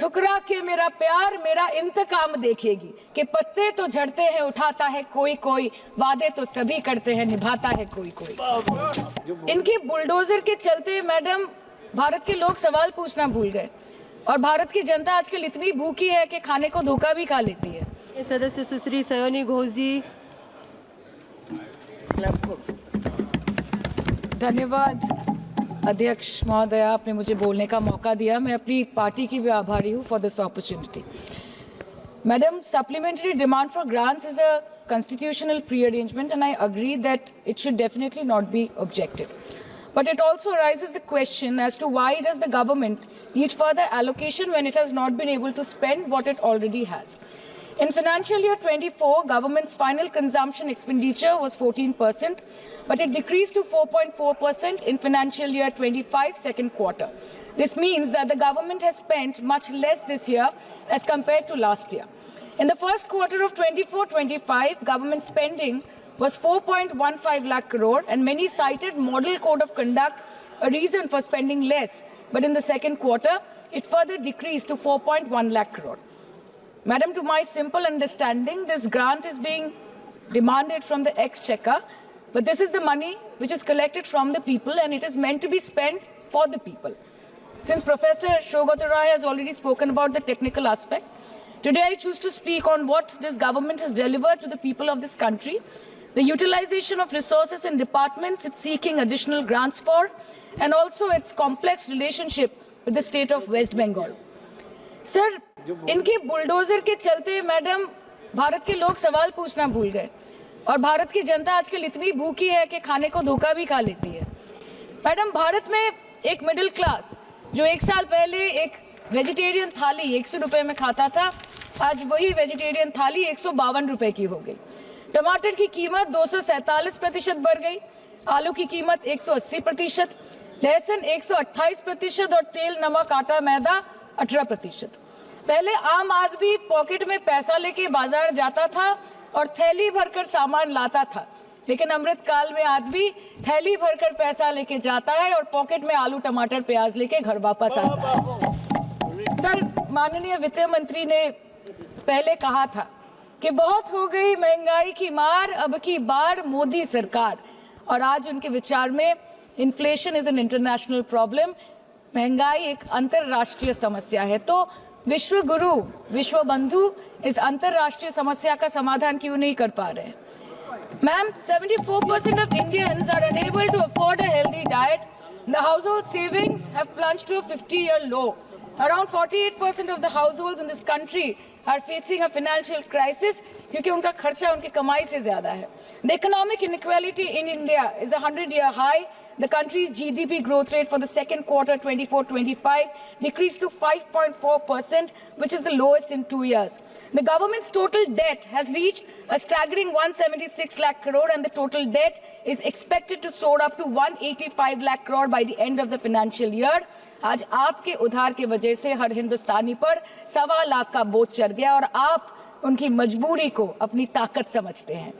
ठुकरा के मेरा प्यार मेरा इंतकाम देखेगी कि पत्ते तो झड़ते हैं उठाता है कोई कोई, वादे तो सभी करते हैं निभाता है कोई कोई। इनके बुलडोजर के चलते मैडम भारत के लोग सवाल पूछना भूल गए और भारत की जनता आजकल इतनी भूखी है कि खाने को धोखा भी खा लेती है। सदस्य सुश्री सयोनी घोष जी। धन्यवाद अध्यक्ष महोदय, आपने मुझे बोलने का मौका दिया। मैं अपनी पार्टी की भी आभारी हूँ for this opportunity. Madam, supplementary demand for grants is a constitutional pre-arrangement and I agree that it should definitely not be objected. But it also raises the question as to why does the government need further allocation when it has not been able to spend what it already has. In financial year 24, government's final consumption expenditure was 14%, but it decreased to 4.4% in financial year 25 second quarter. This means that the government has spent much less this year as compared to last year. In the first quarter of 24-25, government spending was 4.15 lakh crore and many cited model code of conduct a reason for spending less, but in the second quarter, it further decreased to 4.1 lakh crore. Madam, to my simple understanding, this grant is being demanded from the exchequer, but this is the money which is collected from the people and it is meant to be spent for the people. Since Professor Shogata Rai has already spoken about the technical aspect, today I choose to speak on what this government has delivered to the people of this country, the utilization of resources in departments it's seeking additional grants for, and also its complex relationship with the state of West Bengal. Sir, इनके bulldozer के चलते madam Bharat के लोग सवाल पूछना भूल गए और भारत की जनता आजकल इतनी भूखी है कि खाने को धोखा भी खा लेती है। मैडम, भारत में एक मिडिल क्लास जो एक साल पहले एक वेजिटेरियन थाली 100 रुपए में खाता था, आज वही वेजिटेरियन थाली 152 रुपए की हो गई। टमाटर की कीमत 247% बढ़ गई, आलू की कीमत 180%, लहसुन 128% और तेल नमक आटा मैदा 18%। पहले आम आदमी पॉकेट में पैसा लेके बाजार जाता था और थैली भरकर सामान लाता था, लेकिन अमृतकाल में आदमी थैली भरकर पैसा लेके जाता है और पॉकेट में आलू टमाटर प्याज लेके घर वापस आता है। सर, माननीय वित्त मंत्री ने पहले कहा था कि बहुत हो गई महंगाई की मार, अब की बार मोदी सरकार, और आज उनके विचार में inflation is an international problem, महंगाई एक अंतरराष्ट्रीय समस्या है। तो विश्व गुरु विश्व बंधु इस अंतरराष्ट्रीय समस्या का समाधान क्यों नहीं कर पा रहे हैं? Ma'am, 74% of Indians are unable to afford a healthy diet. The household savings have plunged to a 50-year low. Around 48% of the households in this country are facing a financial crisis क्योंकि उनका खर्चा उनकी कमाई से ज्यादा है। The economic inequality in India is a 100-year high. The country's GDP growth rate for the second quarter 24-25 decreased to 5.4%, which is the lowest in 2 years. The government's total debt has reached a staggering 176 lakh crore and the total debt is expected to soar up to 185 lakh crore by the end of the financial year. आज आपके उधार की वजह से हर हिंदुस्तानी पर 1.25 लाख का बोझ चढ़ गया और आप उनकी मजबूरी को अपनी ताकत समझते हैं।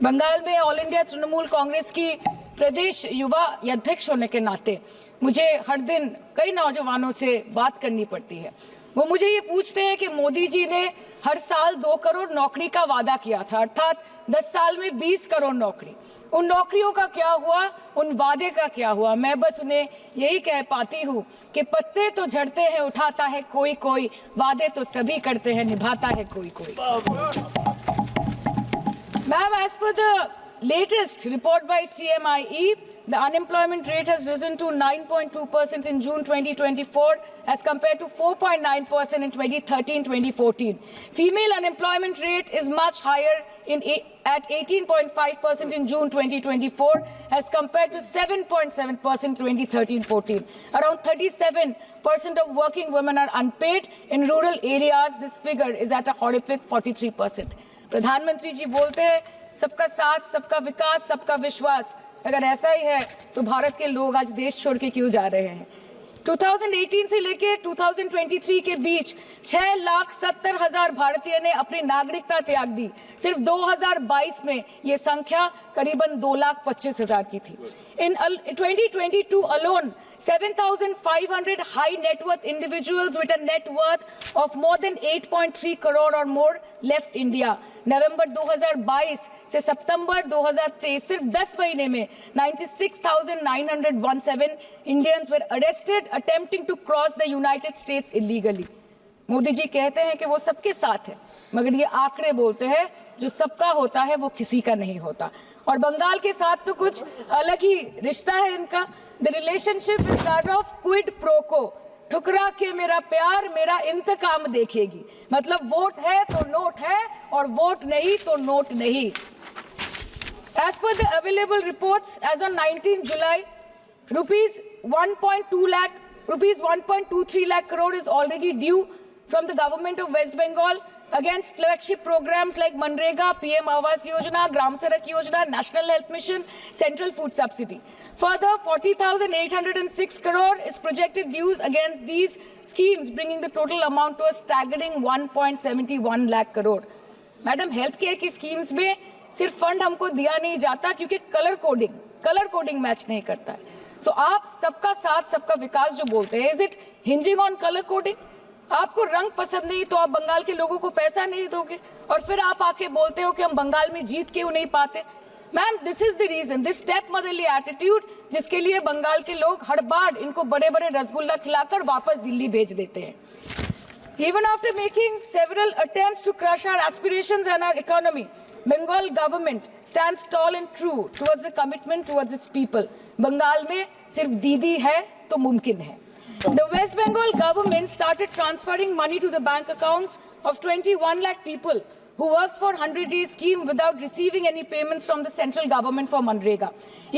बंगाल में ऑल इंडिया तृणमूल कांग्रेस की प्रदेश युवा अध्यक्ष होने के नाते मुझे हर दिन कई नौजवानों से बात करनी पड़ती है। वो मुझे ये पूछते हैं कि मोदी जी ने हर साल 2 करोड़ नौकरी का वादा किया था, अर्थात 10 साल में 20 करोड़ नौकरी। उन नौकरियों का क्या हुआ, उन वादे का क्या हुआ? मैं बस उन्हें यही कह पाती हूँ कि पत्ते तो झड़ते हैं उठाता है कोई कोई, वादे तो सभी करते हैं निभाता है कोई कोई। Ma'am, as per the latest report by CMIE, the unemployment rate has risen to 9.2% in June 2024 as compared to 4.9% in 2013-2014. Female unemployment rate is much higher at 18.5% in June 2024 as compared to 7.7% 2013-14. Around 37% of working women are unpaid. In rural areas, this figure is at a horrific 43%. प्रधानमंत्री जी बोलते हैं सबका साथ, सबका विकास, सबका विश्वास। अगर ऐसा ही है तो भारत के लोग आज देश छोड़ के क्यों जा रहे हैं? 2018 से लेके 2023 के बीच 6,70,000 भारतीय ने अपनी नागरिकता त्याग दी। सिर्फ 2022 में ये संख्या करीबन 2,25,000 की थी। In 2022 alone, 7,500 high net worth individuals with a net worth of more than 8.3 crore or more left India. नवंबर 2022 से सितंबर 2023 सिर्फ 10 महीने में 96,917 Indians were arrested attempting to cross the United States illegally. Modi ji कहते हैं कि वो सबके साथ है, मगर ये आंकड़े बोलते हैं जो सबका होता है वो किसी का नहीं होता। और बंगाल के साथ तो कुछ अलग ही रिश्ता है इनका। The relationship is that of quid pro को, ठुकरा के मेरा प्यार मेरा इंतकाम देखेगी। मतलब वोट है तो नोट है और वोट नहीं तो नोट नहीं। As per the available reports, as on 19 July, rupees 1.23 lakh crore is already due from the government of West Bengal against flagship programs like Manrega, PM Awas Yojana, Gram Sadak Yojana, National Health Mission, Central Food Subsidy. Further, 40,806 crore is projected dues against these schemes, bringing the total amount to a staggering 1.71 lakh crore. Madam, health care की schemes में सिर्फ fund हमको दिया नहीं जाता क्योंकि colour coding match नहीं करता है। सो आप सबका साथ सबका विकास जो बोलते हैं, is it hinging on colour coding? आपको रंग पसंद नहीं तो आप बंगाल के लोगों को पैसा नहीं दोगे और फिर आप आके बोलते हो कि हम बंगाल में जीत क्यों नहीं पाते। Ma'am, this is the reason, this step motherly attitude, जिसके लिए बंगाल के लोग हर बार इनको बड़े बड़े रसगुल्ला खिलाकर वापस दिल्ली भेज देते हैं। Even after making several attempts to crush our aspirations and our economy, Bengal government stands tall and true towards the commitment towards its people. Bengal में सिर्फ दीदी है तो मुमकिन है। The West Bengal government started transferring money to the bank accounts of 21 lakh people who worked for 100-day scheme without receiving any payments from the central government for Manrega.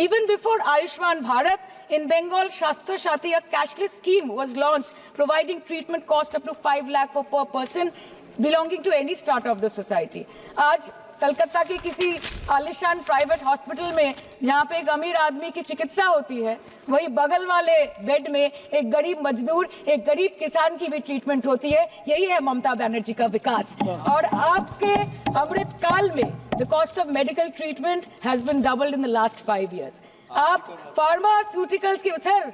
Even before Ayushman Bharat, in Bengal, Shastra Shati, a cashless scheme was launched, providing treatment cost up to 5 lakh for per person belonging to any strata of the society. आज कलकत्ता के किसी आलिशान private hospital में जहां पे एक अमीर आदमी की चिकित्सा होती है, वही बगल वाले बेड में एक गरीब मजदूर, एक गरीब किसान की भी ट्रीटमेंट होती है। यही है ममता बनर्जी का विकास। और आपके अमृत काल में the cost of medical treatment has been doubled in the last 5 years। आप फार्मास्यूटिकल्स के सर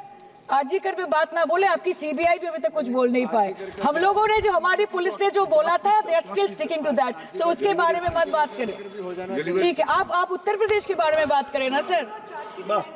आरजीकर पे बात ना बोले, आपकी सीबीआई पे अभी तक कुछ बोल नहीं पाए। हम लोगों ने जो, हमारी पुलिस ने जो बोला था, they are still sticking to that. So उसके बारे में मत बात करें, ठीक है? आप उत्तर प्रदेश के बारे में बात करें ना sir.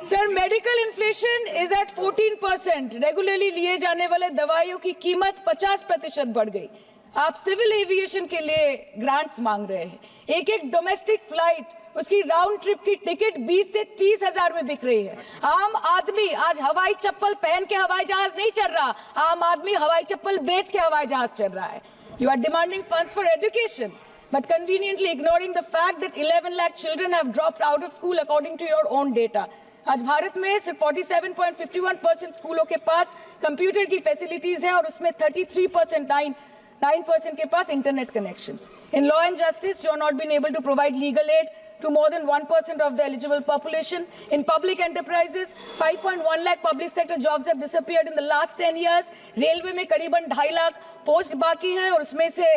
Sir, medical inflation is at 14%। Regularly लिए जाने वाले दवाइयों की कीमत 50% बढ़ गई। आप सिविल एविएशन के लिए ग्रांट्स मांग रहे हैं। एक डोमेस्टिक फ्लाइट, उसकी राउंड ट्रिप की टिकट 20 से 30 हजार में बिक रही है। आम आदमी आज हवाई चप्पल पहन के हवाई जहाज नहीं चल रहा, आम आदमी हवाई चप्पल बेच के हवाई जहाज चल रहा है। You are demanding funds for education but conveniently ignoring the fact that 11 lakh children have dropped out of school according to your own data. आज भारत में सिर्फ 47.51% स्कूलों के पास कंप्यूटर की फैसिलिटीज है और उसमें 33% के पास internet connection. In law and justice, you are not been able to provide legal aid to more than 1% of the eligible population. In public enterprises, 5.1 lakh public sector jobs have disappeared in the last 10 years. Railway में करीबन 2.5 lakh post बाकी हैं और उसमें से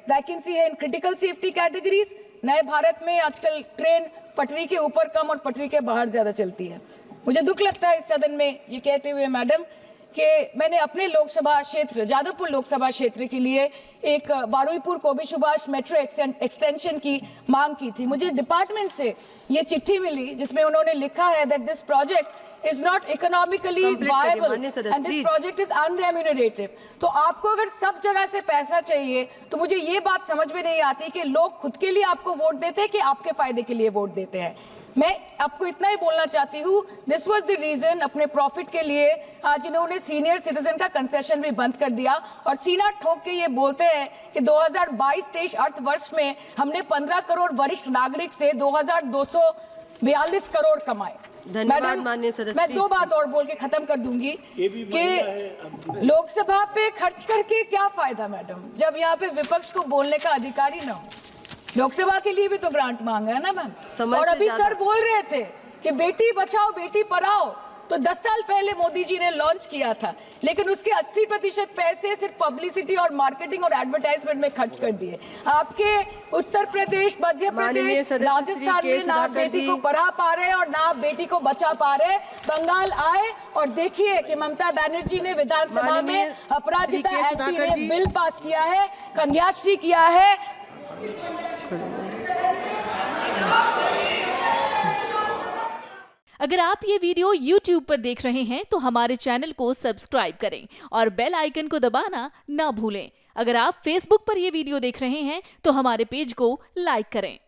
vacancy है in critical safety categories. नए भारत में आजकल ट्रेन पटरी के ऊपर कम और पटरी के बाहर ज्यादा चलती है। मुझे दुख लगता है इस सदन में ये कहते हुए मैडम कि मैंने अपने लोकसभा क्षेत्र जादवपुर लोकसभा क्षेत्र के लिए एक बारुईपुर कोबी सुभाष मेट्रो एक्सटेंशन की मांग की थी। मुझे डिपार्टमेंट से ये चिट्ठी मिली जिसमें उन्होंने लिखा है that this project is not economically viable and this project is unremunerative. तो आपको अगर सब जगह से पैसा चाहिए तो मुझे ये बात समझ में नहीं आती कि लोग खुद के लिए आपको वोट देते हैं कि आपके फायदे के लिए वोट देते हैं। मैं आपको इतना ही बोलना चाहती हूँ, दिस वाज द रीजन, अपने प्रॉफिट के लिए आज इन्होंने सीनियर सिटीजन का कंसेशन भी बंद कर दिया और सीना ठोक के ये बोलते हैं कि 2022-23 अर्थ वर्ष में हमने 15 करोड़ वरिष्ठ नागरिक से 2242 करोड़ कमाए। धन्यवाद माननीय सदस्य। मैं 2 बात और बोल के खत्म कर दूंगी कि लोकसभा पे खर्च करके क्या फायदा मैडम, जब यहाँ पे विपक्ष को बोलने का अधिकार ही ना हो। लोकसभा के लिए भी तो ग्रांट मांगा है ना मैम। और अभी सर बोल रहे थे कि बेटी बचाओ बेटी पढ़ाओ, तो 10 साल पहले मोदी जी ने लॉन्च किया था, लेकिन उसके 80% पैसे सिर्फ पब्लिसिटी और मार्केटिंग और एडवर्टाइजमेंट में खर्च कर दिए। आपके उत्तर प्रदेश, मध्य प्रदेश, राजस्थान में ना बेटी को पढ़ा पा रहे और ना बेटी को बचा पा रहे। बंगाल आए और देखिए कि ममता बनर्जी ने विधानसभा में अपराजिता एक्ट में बिल पास किया है, कन्याश्री किया है। अगर आप ये वीडियो YouTube पर देख रहे हैं तो हमारे चैनल को सब्सक्राइब करें और बेल आइकन को दबाना ना भूलें। अगर आप Facebook पर ये वीडियो देख रहे हैं तो हमारे पेज को लाइक करें।